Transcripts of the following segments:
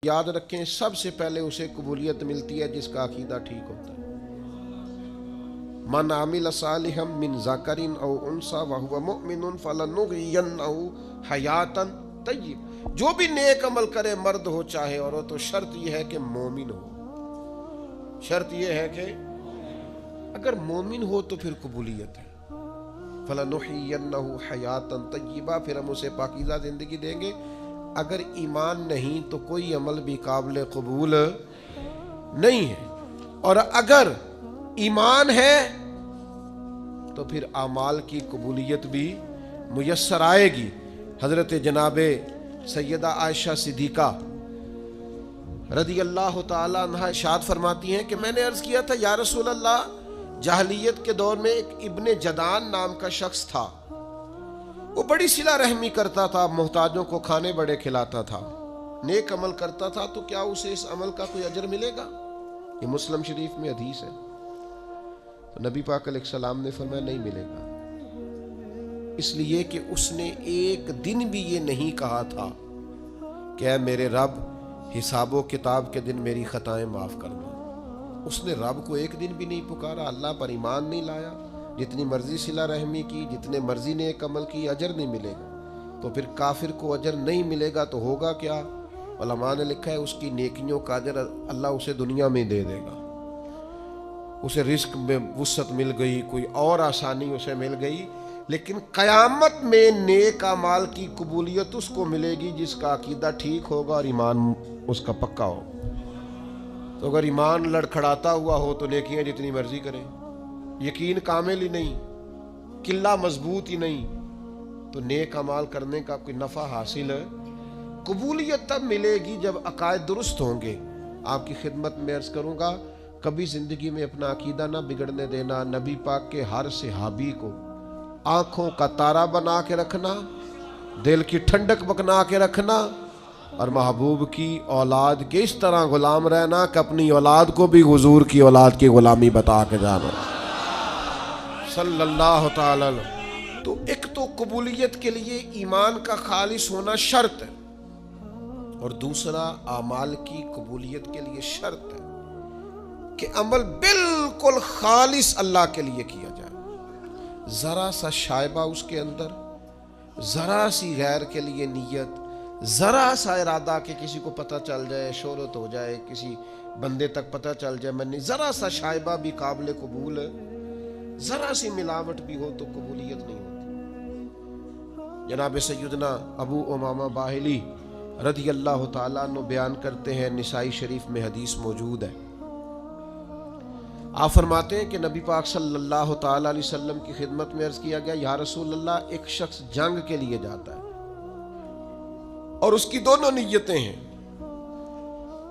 یاد رکھیں سب سے پہلے اسے قبولیت ملتی ہے جس کا عقیدہ ٹھیک ہوتا ہے۔ من عمل صالحا من ذکر او انثی وهو مؤمن فلنحینہ حیاتا طیبہ، جو بھی نیک عمل کرے مرد ہو چاہے عورت، تو شرط یہ ہے کہ مومن ہو۔ شرط یہ ہے کہ اگر مومن ہو تو پھر قبولیت ہے۔ فلنحینہ حیاتا طیبہ، پھر ہم اسے پاکیزہ زندگی دیں گے۔ اگر ایمان نہیں تو کوئی عمل بھی قابل قبول نہیں ہے، اور اگر ایمان ہے تو پھر اعمال کی قبولیت بھی میسر آئے گی۔ حضرت جناب سیدہ عائشہ صدیقہ رضی اللہ تعالی عنہا ارشاد فرماتی ہیں کہ میں نے عرض کیا تھا یا رسول اللہ، جاہلیت کے دور میں ایک ابن جدان نام کا شخص تھا، وہ بڑی صلہ رحمی کرتا تھا، محتاجوں کو کھانے بڑے کھلاتا تھا، نیک عمل کرتا تھا، تو کیا اسے اس عمل کا کوئی اجر ملے گا؟ یہ مسلم شریف میں حدیث ہے۔ تو نبی پاک علیہ السلام نے فرمایا نہیں ملے گا، اس لیے کہ اس نے ایک دن بھی یہ نہیں کہا تھا کہ اے میرے رب حساب و کتاب کے دن میری خطائیں معاف کر دو۔ اس نے رب کو ایک دن بھی نہیں پکارا، اللہ پر ایمان نہیں لایا، جتنی مرضی صلہ رحمی کی، جتنے مرضی نیک عمل کی، اجر نہیں ملے گا۔ تو پھر کافر کو اجر نہیں ملے گا تو ہوگا کیا؟ علماء نے لکھا ہے اس کی نیکیوں کا اجر اللہ اسے دنیا میں دے دے گا، اسے رزق میں وسعت مل گئی، کوئی اور آسانی اسے مل گئی، لیکن قیامت میں نیک اعمال کی قبولیت اس کو ملے گی جس کا عقیدہ ٹھیک ہوگا اور ایمان اس کا پکا ہو۔ تو اگر ایمان لڑکھڑاتا ہوا ہو تو نیکیاں جتنی مرضی کریں، یقین کامل ہی نہیں، قلہ مضبوط ہی نہیں، تو نیک اعمال کرنے کا کوئی نفع حاصل ہے؟ قبولیت تب ملے گی جب عقائد درست ہوں گے۔ آپ کی خدمت میں عرض کروں گا، کبھی زندگی میں اپنا عقیدہ نہ بگڑنے دینا، نبی پاک کے ہر صحابی کو آنکھوں کا تارا بنا کے رکھنا، دل کی ٹھنڈک بنا کے رکھنا، اور محبوب کی اولاد کے اس طرح غلام رہنا کہ اپنی اولاد کو بھی حضور کی اولاد کی غلامی بتا کے جانا صلی اللہ تعالی علیہ۔ تو ایک تو قبولیت کے لیے ایمان کا خالص ہونا شرط ہے، اور دوسرا اعمال کی قبولیت کے لیے شرط ہے کہ عمل بالکل خالص اللہ کے لیے کیا جائے، ذرا سا شائبہ اس کے اندر، ذرا سی غیر کے لیے نیت، ذرا سا ارادہ کہ کسی کو پتہ چل جائے، شہرت ہو جائے، کسی بندے تک پتہ چل جائے میں نہیں، ذرا سا شائبہ بھی قابل قبول ہے، ذرا سی ملاوٹ بھی ہو تو قبولیت نہیں ہوتی۔ جناب سیدنا ابو امامہ باہلی رضی اللہ تعالیٰ عنہ بیان کرتے ہیں، نسائی شریف میں حدیث موجود ہے، آپ فرماتے ہیں کہ نبی پاک صلی اللہ تعالیٰ علیہ وسلم کی خدمت میں عرض کیا گیا یا رسول اللہ، ایک شخص جنگ کے لیے جاتا ہے اور اس کی دونوں نیتیں ہیں،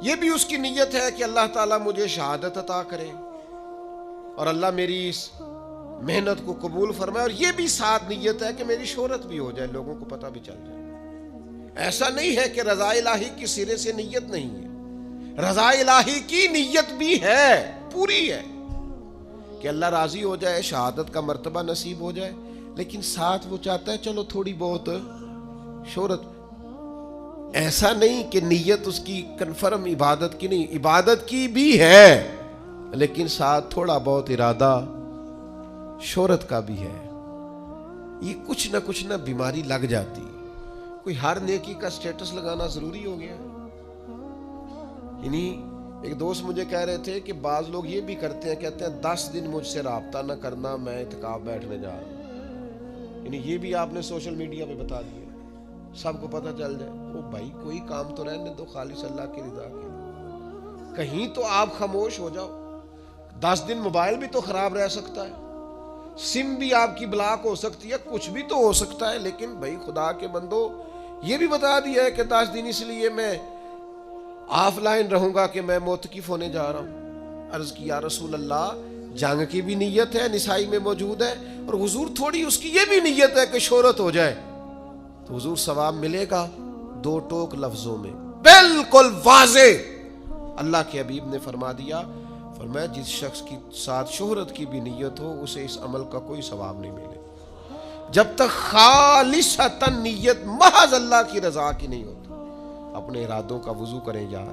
یہ بھی اس کی نیت ہے کہ اللہ تعالیٰ مجھے شہادت عطا کرے اور اللہ میری اس محنت کو قبول فرمائے، اور یہ بھی ساتھ نیت ہے کہ میری شہرت بھی ہو جائے، لوگوں کو پتہ بھی چل جائے۔ ایسا نہیں ہے کہ رضا الہی کی سرے سے نیت نہیں ہے، رضا الہی کی نیت بھی ہے، پوری ہے، کہ اللہ راضی ہو جائے، شہادت کا مرتبہ نصیب ہو جائے، لیکن ساتھ وہ چاہتا ہے چلو تھوڑی بہت شہرت۔ ایسا نہیں کہ نیت اس کی کنفرم عبادت کی نہیں، عبادت کی بھی ہے، لیکن ساتھ تھوڑا بہت ارادہ شہرت کا بھی ہے۔ یہ کچھ نہ بیماری لگ جاتی، کوئی ہر نیکی کا سٹیٹس لگانا ضروری ہو گیا ہے۔ یعنی ایک دوست مجھے کہہ رہے تھے کہ بعض لوگ یہ بھی کرتے ہیں، کہتے ہیں 10 دن مجھ سے رابطہ نہ کرنا، میں اعتکاف بیٹھنے جا رہا ہوں۔ یعنی یہ بھی آپ نے سوشل میڈیا پہ بتا دیا، سب کو پتہ چل جائے۔ او بھائی کوئی کام تو رہنے دو خالص اللہ کی رضا کے لیے، کہیں تو آپ خاموش ہو جاؤ۔ 10 دن موبائل بھی تو خراب رہ سکتا ہے، سم بھی آپ کی بلاک ہو سکتی ہے، کچھ بھی تو ہو سکتا ہے، لیکن بھائی خدا کے بندو یہ بھی بتا دیا ہے کہ 10 دن اس لیے میں آف لائن رہوں گا کہ میں معتکف ہونے جا رہا ہوں۔ عرض کی یا رسول اللہ، جنگ کی بھی نیت ہے، نسائی میں موجود ہے، اور حضور تھوڑی اس کی یہ بھی نیت ہے کہ شہرت ہو جائے، تو حضور ثواب ملے گا؟ 2 ٹوک لفظوں میں بالکل واضح اللہ کے حبیب نے فرما دیا، فرمایا جس شخص کی ساتھ شہرت کی بھی نیت ہو اسے اس عمل کا کوئی ثواب نہیں ملے جب تک خالصتاً نیت محض اللہ کی رضا کی نہیں ہوتی۔ اپنے ارادوں کا وضو کریں یار,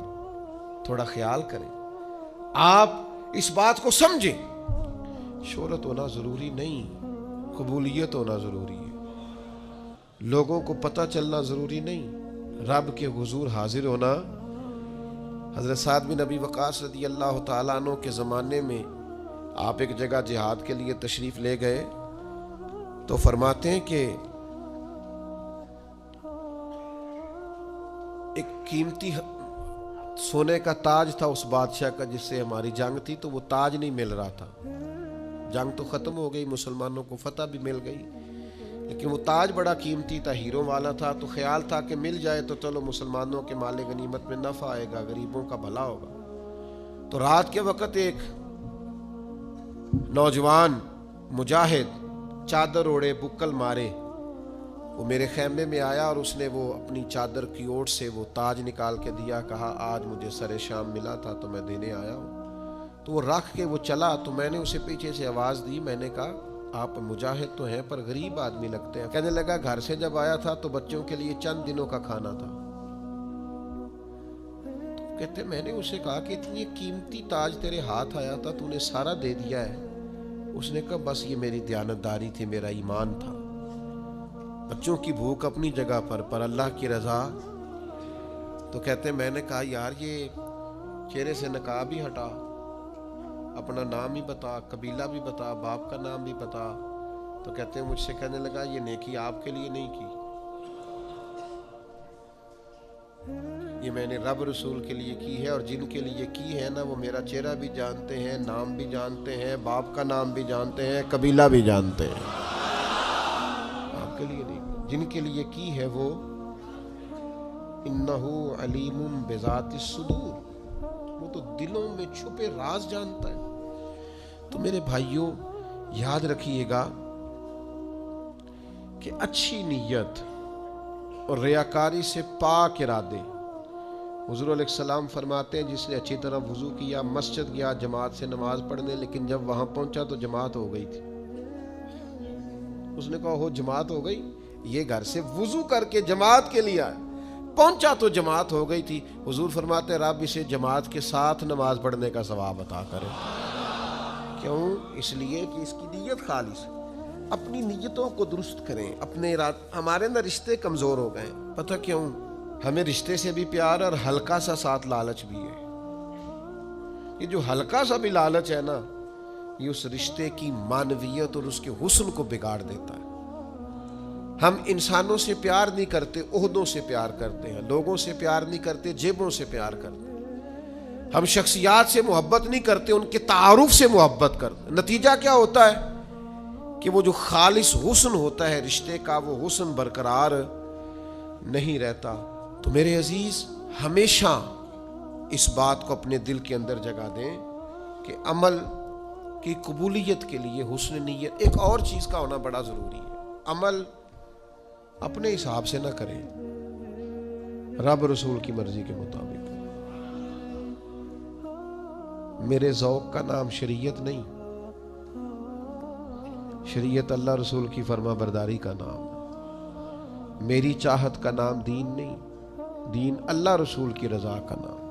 تھوڑا خیال کریں. آپ اس بات کو سمجھیں, شہرت ہونا ضروری نہیں, قبولیت ہونا ضروری ہے. لوگوں کو پتہ چلنا ضروری نہیں, رب کے حضور حاضر ہونا. حضرت سعد بن ابی وقاص رضی اللہ تعالیٰ عنہ کے زمانے میں آپ ایک جگہ جہاد کے لیے تشریف لے گئے تو فرماتے ہیں کہ ایک قیمتی سونے کا تاج تھا اس بادشاہ کا جس سے ہماری جنگ تھی, تو وہ تاج نہیں مل رہا تھا. جنگ تو ختم ہو گئی, مسلمانوں کو فتح بھی مل گئی, لیکن وہ تاج بڑا قیمتی تھا, ہیروں والا تھا. تو خیال تھا کہ مل جائے تو چلو مسلمانوں کے مال غنیمت میں نفع آئے گا, غریبوں کا بھلا ہوگا. تو رات کے وقت ایک نوجوان مجاہد چادر اوڑے بکل مارے وہ میرے خیمے میں آیا اور اس نے وہ اپنی چادر کی اوٹ سے وہ تاج نکال کے دیا. کہا آج مجھے سر شام ملا تھا تو میں دینے آیا ہوں. تو وہ رکھ کے وہ چلا, تو میں نے اسے پیچھے سے آواز دی, میں نے کہا آپ مجاہد تو ہیں پر غریب آدمی لگتے ہیں. کہنے لگا گھر سے جب آیا تھا تو بچوں کے لیے چند دنوں کا کھانا تھا. تو کہتے میں نے اسے کہا کہ اتنی قیمتی تاج تیرے ہاتھ آیا تھا, تو نے سارا دے دیا ہے. اس نے کہا بس یہ میری دیانتداری تھی, میرا ایمان تھا. بچوں کی بھوک اپنی جگہ پر اللہ کی رضا. تو کہتے میں نے کہا یار یہ چہرے سے نقاب بھی ہٹا, اپنا نام ہی بتا, قبیلہ بھی بتا, باپ کا نام بھی بتا. تو کہتے ہیں مجھ سے کہنے لگا یہ نیکی آپ کے لیے نہیں کی, یہ میں نے رب رسول کے لیے کی ہے, اور جن کے لیے کی ہے نا وہ میرا چہرہ بھی جانتے ہیں, نام بھی جانتے ہیں, باپ کا نام بھی جانتے ہیں, قبیلہ بھی جانتے ہیں. آپ کے لیے نہیں, جن کے لیے کی ہے وہ انہو علیم بذات الصدور, وہ تو دلوں میں چھپے راز جانتا ہے. تو میرے بھائیوں یاد رکھیے گا کہ اچھی نیت اور ریاکاری سے پاک ارادے. حضور علیہ السلام فرماتے ہیں جس نے اچھی طرح وضو کیا, مسجد گیا جماعت سے نماز پڑھنے, لیکن جب وہاں پہنچا تو جماعت ہو گئی تھی. اس نے کہا ہو جماعت ہو گئی, یہ گھر سے وضو کر کے جماعت کے لیے آیا, پہنچا تو جماعت ہو گئی تھی. حضور فرماتے ہیں رب اسے جماعت کے ساتھ نماز پڑھنے کا ثواب عطا کرے. کیوں؟ اس لیے کہ اس کی نیت خالص ہے. اپنی نیتوں کو درست کریں, اپنے ہمارے اندر رشتے کمزور ہو گئے. پتہ کیوں؟ ہمیں رشتے سے بھی پیار اور ہلکا سا ساتھ لالچ بھی ہے. یہ جو ہلکا سا بھی لالچ ہے نا, یہ اس رشتے کی معنویت اور اس کے حسن کو بگاڑ دیتا ہے. ہم انسانوں سے پیار نہیں کرتے, عہدوں سے پیار کرتے ہیں. لوگوں سے پیار نہیں کرتے, جیبوں سے پیار کرتے ہیں. ہم شخصیات سے محبت نہیں کرتے, ان کے تعارف سے محبت کرتے. نتیجہ کیا ہوتا ہے کہ وہ جو خالص حسن ہوتا ہے رشتے کا, وہ حسن برقرار نہیں رہتا. تو میرے عزیز ہمیشہ اس بات کو اپنے دل کے اندر جگہ دیں کہ عمل کی قبولیت کے لیے حسن نیت. ایک اور چیز کا ہونا بڑا ضروری ہے, عمل اپنے حساب سے نہ کریں, رب رسول کی مرضی کے مطابق. میرے ذوق کا نام شریعت نہیں, شریعت اللہ رسول کی فرما برداری کا نام. میری چاہت کا نام دین نہیں, دین اللہ رسول کی رضا کا نام.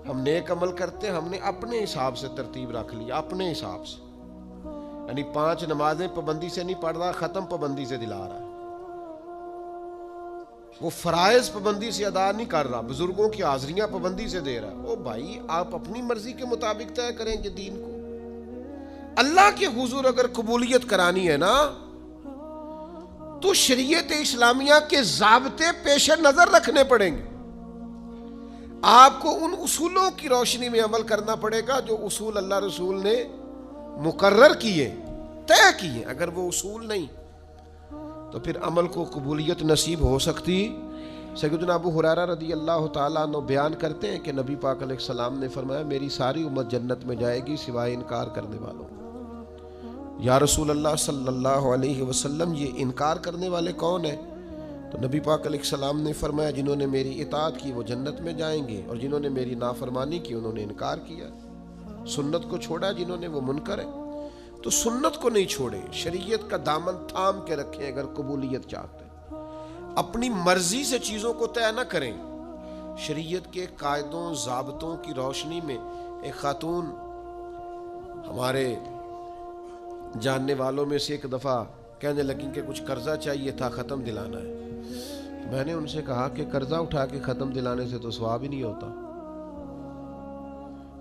ہم نیک عمل کرتے, ہم نے اپنے حساب سے ترتیب رکھ لیا, اپنے حساب سے. یعنی 5 نمازیں پابندی سے نہیں پڑھ رہا, ختم پابندی سے دلا رہا ہے. وہ فرائض پابندی سے ادا نہیں کر رہا, بزرگوں کی حاضریاں پابندی سے دے رہا. او بھائی آپ اپنی مرضی کے مطابق طے کریں گے دین کو. اللہ کے حضور اگر قبولیت کرانی ہے نا تو شریعت اسلامیہ کے ضابطے پیش نظر رکھنے پڑیں گے. آپ کو ان اصولوں کی روشنی میں عمل کرنا پڑے گا جو اصول اللہ رسول نے مقرر کیے, طے کیے. اگر وہ اصول نہیں تو پھر عمل کو قبولیت نصیب ہو سکتی. سیدنا ابو ہریرہ رضی اللہ تعالیٰ عنہ بیان کرتے ہیں کہ نبی پاک علیہ السلام نے فرمایا میری ساری امت جنت میں جائے گی سوائے انکار کرنے والوں. یا رسول اللہ صلی اللہ علیہ وسلم یہ انکار کرنے والے کون ہیں؟ تو نبی پاک علیہ السلام نے فرمایا جنہوں نے میری اطاعت کی وہ جنت میں جائیں گے, اور جنہوں نے میری نافرمانی کی انہوں نے انکار کیا. سنت کو چھوڑا جنہوں نے وہ منکر ہے. تو سنت کو نہیں چھوڑیں, شریعت کا دامن تھام کے رکھیں اگر قبولیت چاہتے ہیں. اپنی مرضی سے چیزوں کو طے نہ کریں. شریعت کے قاعدوں ضابطوں کی روشنی میں ایک خاتون ہمارے جاننے والوں میں سے ایک دفعہ کہنے لگیں کہ کچھ قرضہ چاہیے تھا، ختم دلانا ہے. میں نے ان سے کہا کہ قرضہ اٹھا کے ختم دلانے سے تو ثواب ہی نہیں ہوتا.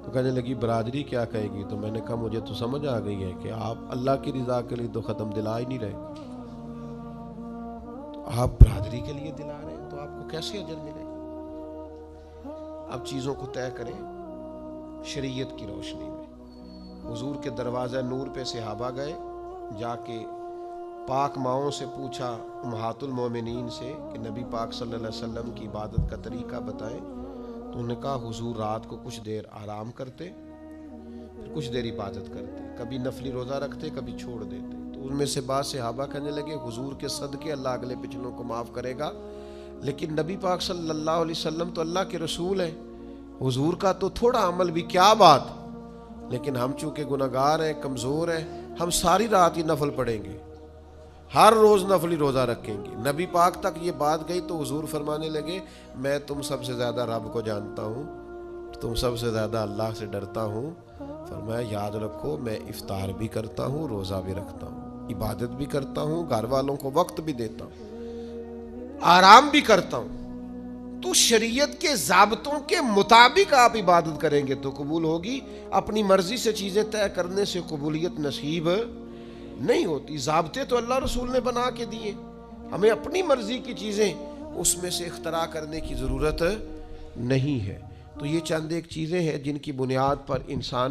تو کہنے لگی برادری کیا کہے گی؟ تو میں نے کہا مجھے تو سمجھ آ گئی ہے کہ آپ اللہ کی رضا کے لیے تو ختم دلا ہی نہیں رہے، تو آپ برادری کے لیے دلا رہے ہیں، تو آپ کو کیسے اجر ملے گا؟ اب چیزوں کو طے کریں شریعت کی روشنی میں. حضور کے دروازہ نور پہ صحابہ گئے، جا کے پاک ماؤں سے پوچھا، امہات المومنین سے، کہ نبی پاک صلی اللہ علیہ وسلم کی عبادت کا طریقہ بتائیں. تو انہوں نے کہا حضور رات کو کچھ دیر آرام کرتے، پھر کچھ دیر عبادت کرتے، کبھی نفلی روزہ رکھتے، کبھی چھوڑ دیتے. تو ان میں سے بعض صحابہ کہنے لگے حضور کے صدقے اللہ اگلے پچھلوں کو معاف کرے گا، لیکن نبی پاک صلی اللہ علیہ وسلم تو اللہ کے رسول ہیں، حضور کا تو تھوڑا عمل بھی کیا بات، لیکن ہم چونکہ گناہگار ہیں، کمزور ہیں، ہم ساری رات ہی نفل پڑھیں گے، ہر روز نفلی روزہ رکھیں گے. نبی پاک تک یہ بات گئی تو حضور فرمانے لگے میں تم سب سے زیادہ رب کو جانتا ہوں، تم سب سے زیادہ اللہ سے ڈرتا ہوں. فرمایا یاد رکھو میں افطار بھی کرتا ہوں، روزہ بھی رکھتا ہوں، عبادت بھی کرتا ہوں، گھر والوں کو وقت بھی دیتا ہوں، آرام بھی کرتا ہوں. تو شریعت کے ضابطوں کے مطابق آپ عبادت کریں گے تو قبول ہوگی. اپنی مرضی سے چیزیں طے کرنے سے قبولیت نصیب نہیں ہوتی. ضابطے تو اللہ رسول نے بنا کے دیے، ہمیں اپنی مرضی کی چیزیں اس میں سے اختراع کرنے کی ضرورت نہیں ہے. تو یہ چند ایک چیزیں ہیں جن کی بنیاد پر انسان